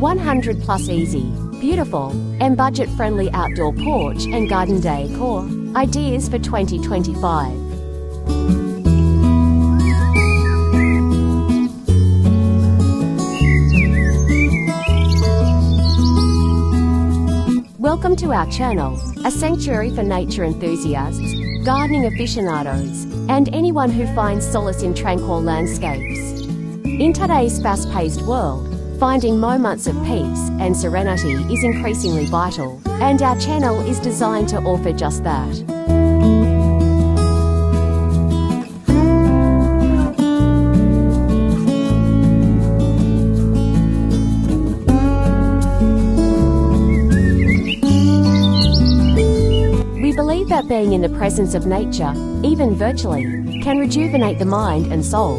100 plus easy, beautiful, and budget-friendly outdoor porch and garden decor ideas for 2025. Welcome to our channel, a sanctuary for nature enthusiasts, gardening aficionados, and anyone who finds solace in tranquil landscapes. In today's fast-paced world, finding moments of peace and serenity is increasingly vital, and our channel is designed to offer just that. We believe that being in the presence of nature, even virtually, can rejuvenate the mind and soul.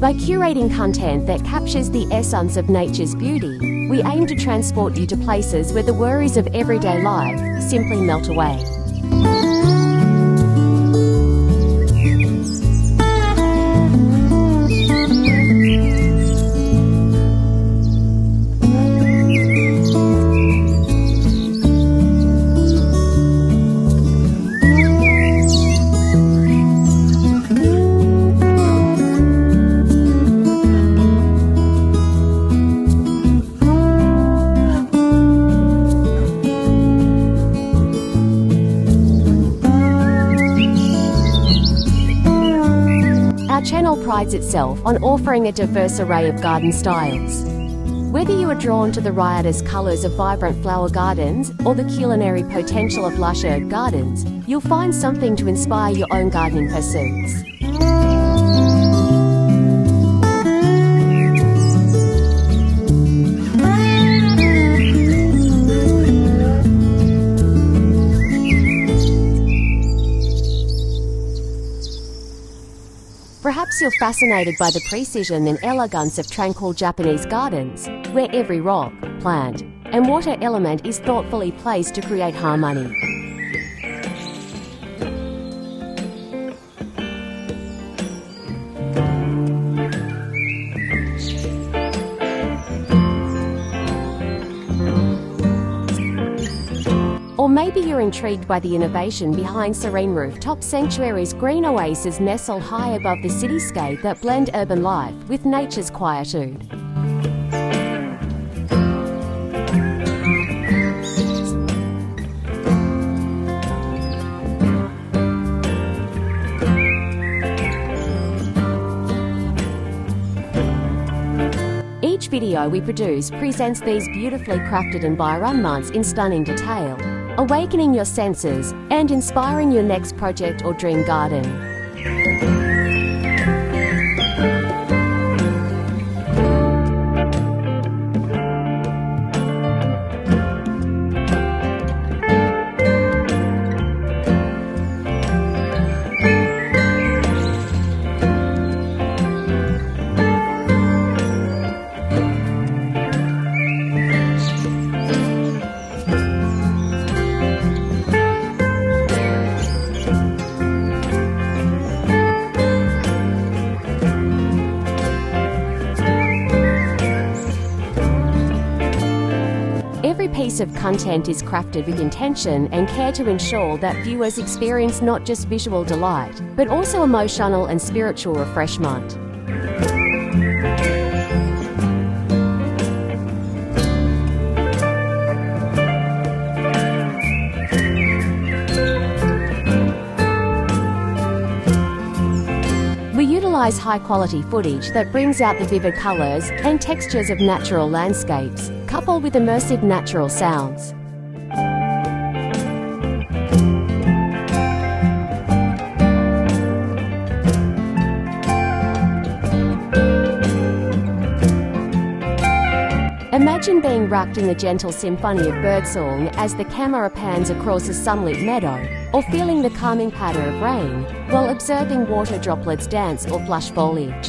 By curating content that captures the essence of nature's beauty, we aim to transport you to places where the worries of everyday life simply melt away. Our channel prides itself on offering a diverse array of garden styles. Whether you are drawn to the riotous colours of vibrant flower gardens or the culinary potential of lush herb gardens, you'll find something to inspire your own gardening pursuits. Perhaps you're fascinated by the precision and elegance of tranquil Japanese gardens, where every rock, plant, and water element is thoughtfully placed to create harmony. Or maybe you're intrigued by the innovation behind serene rooftop sanctuaries, green oases nestle high above the cityscape that blend urban life with nature's quietude. Each video we produce presents these beautifully crafted environments in stunning detail, awakening your senses and inspiring your next project or dream garden. Every piece of content is crafted with intention and care to ensure that viewers experience not just visual delight, but also emotional and spiritual refreshment. We utilize high-quality footage that brings out the vivid colors and textures of natural landscapes, coupled with immersive natural sounds. Imagine being rocked in the gentle symphony of birdsong as the camera pans across a sunlit meadow, or feeling the calming patter of rain while observing water droplets dance or blush foliage.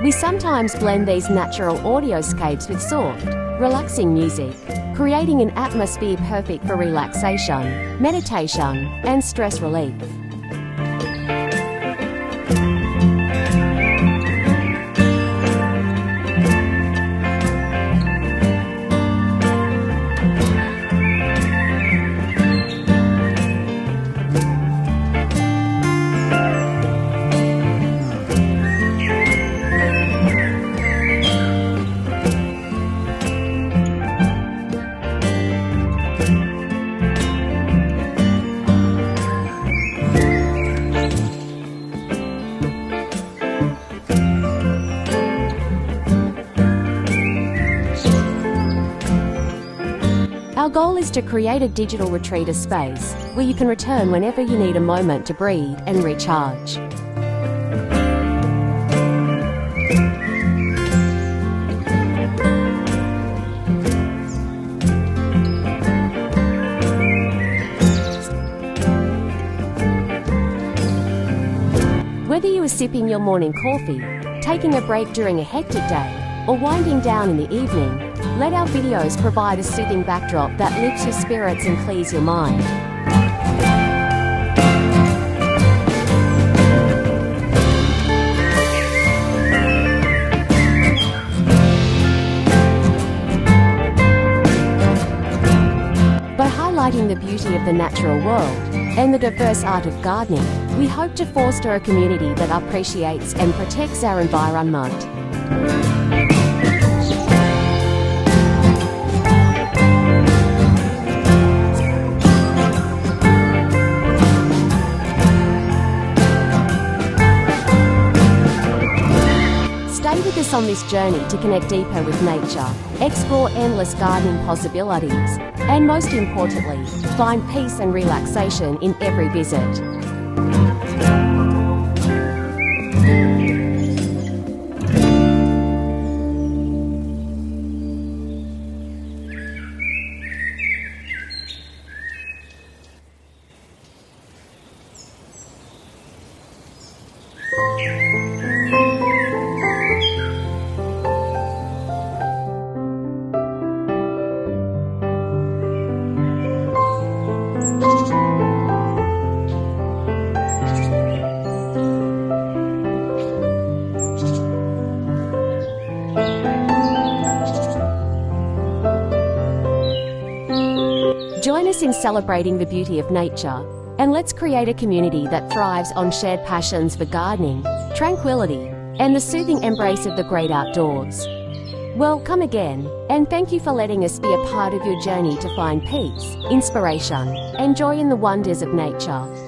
We sometimes blend these natural audioscapes with soft, relaxing music, creating an atmosphere perfect for relaxation, meditation, and stress relief. Our goal is to create a digital retreat space where you can return whenever you need a moment to breathe and recharge. Whether you are sipping your morning coffee, taking a break during a hectic day, or winding down in the evening, let our videos provide a soothing backdrop that lifts your spirits and clears your mind. By highlighting the beauty of the natural world and the diverse art of gardening, we hope to foster a community that appreciates and protects our environment. Stay with us on this journey to connect deeper with nature, explore endless gardening possibilities, and most importantly, find peace and relaxation in every visit. Join us in celebrating the beauty of nature, and let's create a community that thrives on shared passions for gardening, tranquility, and the soothing embrace of the great outdoors. Well, come again, and thank you for letting us be a part of your journey to find peace, inspiration, and joy in the wonders of nature.